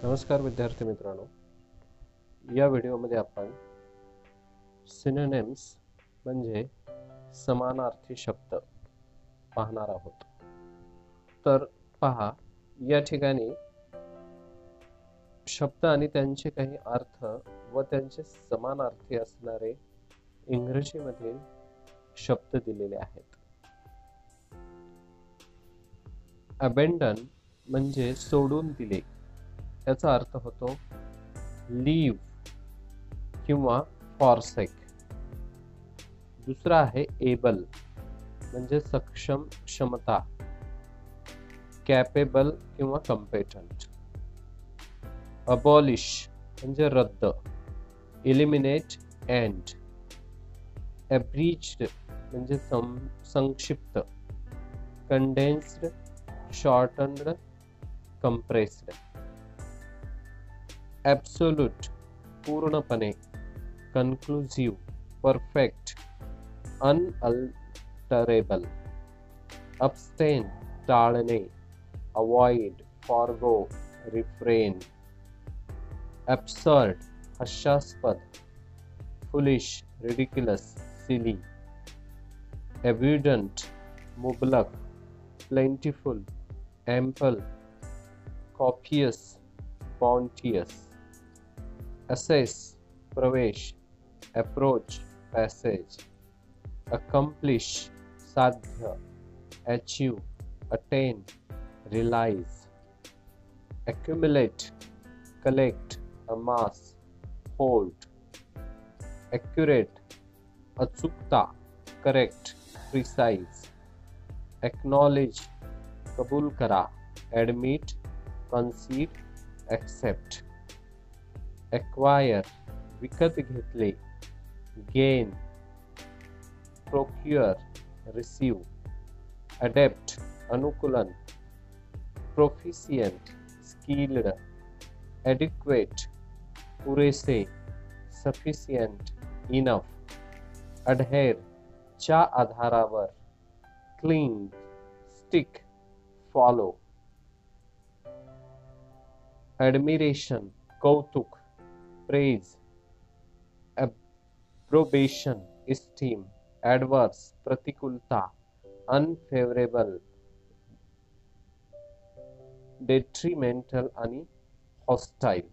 नमस्कार विद्यार्थी मित्रांनो, या व्हिडिओमध्ये आपण सिनोनिम्स म्हणजे समानार्थी शब्द पाहणार आहोत. तर पहा, या ठिकाणी शब्द आणि त्यांचे काही अर्थ व त्यांचे समानार्थी असणारे इंग्रजीमधील शब्द दिलेले आहेत. अबेंडन म्हणजे सोडून दिले, याचा अर्थ होतो लीव किंवा फॉरसेक. दुसरा आहे एबल म्हणजे सक्षम, क्षमता, कॅपेबल किंवा कम्पेटंट. अबॉलिश म्हणजे रद्द, इलिमिनेट, एंड. एब्रिज्ड म्हणजे संक्षिप्त, कंडेन्स्ड, शॉर्टन्ड, कंप्रेस्ड. ॲब्सोल्यूट पूर्णपणे, कन्क्लुझिव्ह, परफेक्ट, अनअल्टरेबल. अब्स्टेन टाळणे, अवॉइड, फॉरगो, रिफ्रेन. ॲब्सर्ड हास्यास्पद, फुलिश, रिडिक्युलस, सिली. एब्युडंट मुबलक, plentiful, ample, copious, bounteous. Access प्रवेश, अप्रोच, पॅसेज. अकम्प्लिश साध्य, achieve, attain, realise. accumulate collect, amass, hold. accurate अचूकता, correct, precise. acknowledge कबूल करा, admit, concede, accept. acquire विकत घेतले, gain, procure, receive. adapt अनुकूलन, proficient, skilled. adequate पुरेसे, sufficient, enough. adhere च्या आधारावर, cling, stick, follow. admiration कौतुक, praise. approbation esteem. adverse प्रतिकूलता, unfavorable, detrimental आणि hostile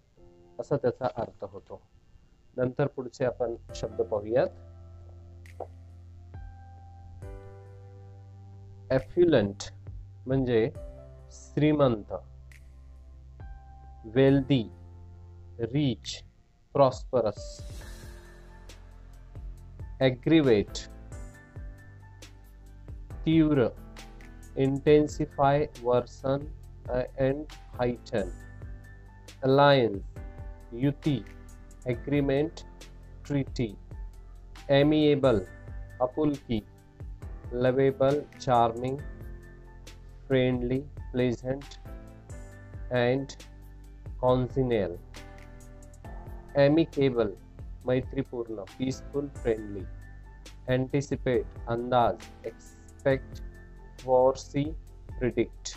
असा त्याचा अर्थ होतो. नंतर पुढचे आपण शब्द पाहूयात. एफ्युलंट म्हणजे श्रीमंत, वेल्दी, रिच, प्रॉस्परस. एग्रीवेट तीव्र, intensify, worsen and heighten. alliance युती, agreement, treaty. amiable आपुलकी, lovable, charming, friendly, pleasant and congenial. amicable मैत्रीपूर्ण, peaceful, friendly. anticipate अंदाज, expect, foresee, predict.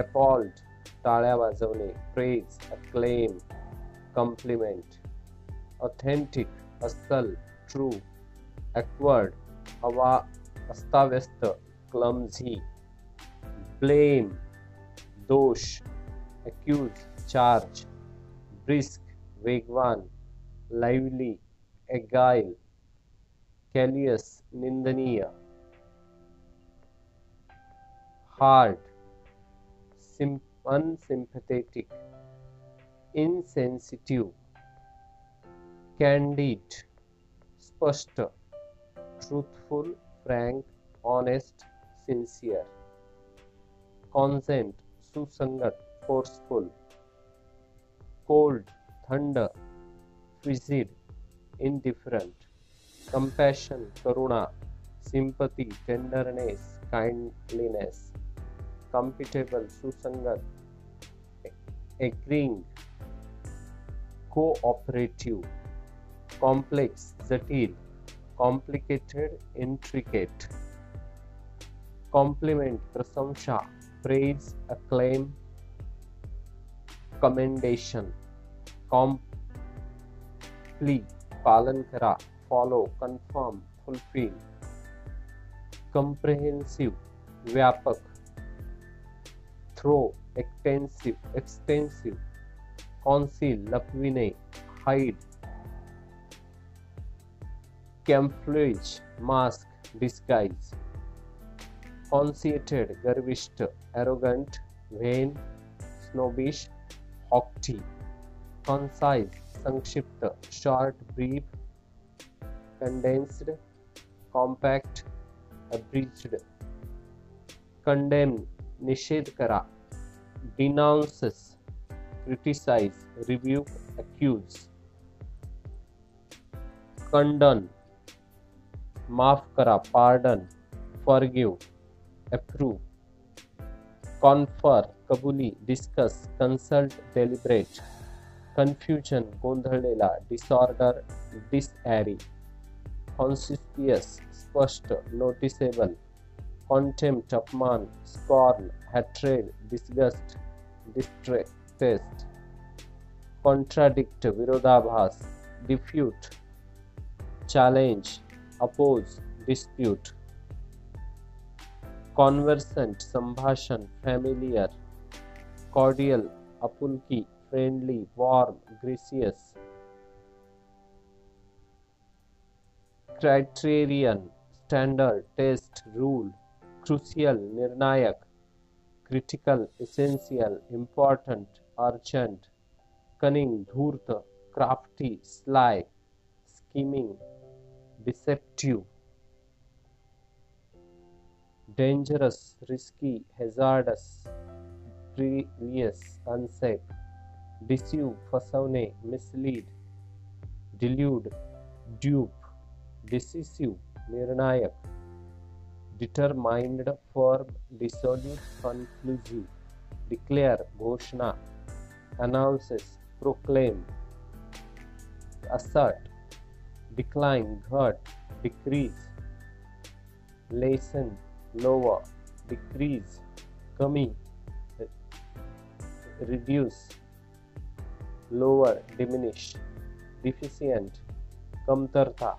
appalled टाळ्या वाजवणे, praise, acclaim, compliment. authentic अस्सल, true. awkward अस्ताव्यस्त, clumsy. blame दोष, accuse, charge. brisk वेगवान, lively, agile. callous निंदनीय. hard unsympathetic, insensitive. candid स्पष्ट, truthful, frank, honest, sincere. consent सुसंगत, forceful. cold थंड, frigid, indifferent. compassion करुणा, sympathy, tenderness, kindliness. compatible सुसंगत, agreeing, cooperative. complex जटिल, complicated, intricate. compliment प्रशंसा, praise, acclaim. Commendation, complete पालन करा, follow confirm fulfil, comprehensive व्यापक, thorough extensive, conceal लपविणे, hide, camouflage mask disguise, conceited गर्विष्ठ, arrogant vain, snobbish haughty, concise संक्षिप्त, short brief, condensed compact, abridged, condemn निषेध करा, denounces criticise, review, accuse, condone माफ करा, पार्डन, फॉरगिव, अप्रूव, कॉन्फर कबुली, discuss, consult, deliberate, confusion गोंधळलेला, disorder, disarray, conspicuous स्पष्ट, noticeable, contempt अपमान, scorn, hatred, disgust, distrust, contradict विरोधाभास, refute, challenge, oppose, dispute, conversant संभाषण, फैमिलियर, कॉर्डियल आपुलकी, friendly, warm, gracious, criterion standard, test, rule, crucial निर्णायक, critical, essential, important, urgent, cunning धूर्त, crafty, sly, scheming, deceptive, dangerous, risky, hazardous, previous, unsafe, deceive फसवणे, mislead, delude, dupe, decisive निर्णायक, determined, firm, dissolute, conclusive, declare घोषणा, announces, proclaim, assert, decline, घट, decrease, lessen, lower, decrease, कमी, reduce, lower, diminish, deficient, कमतरता,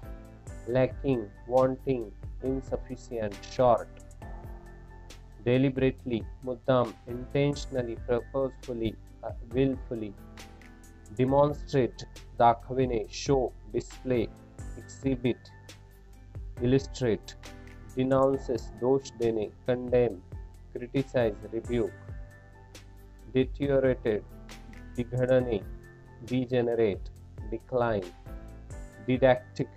lacking, wanting, insufficient, short, deliberately, मुद्दाम, intentionally, purposefully, willfully, demonstrate, दाखविणे, show, display, exhibit, illustrate, denounces, दोष देणे, condemn, criticize, rebuke, deteriorated, बिघडणे, degenerate, decline, didactic,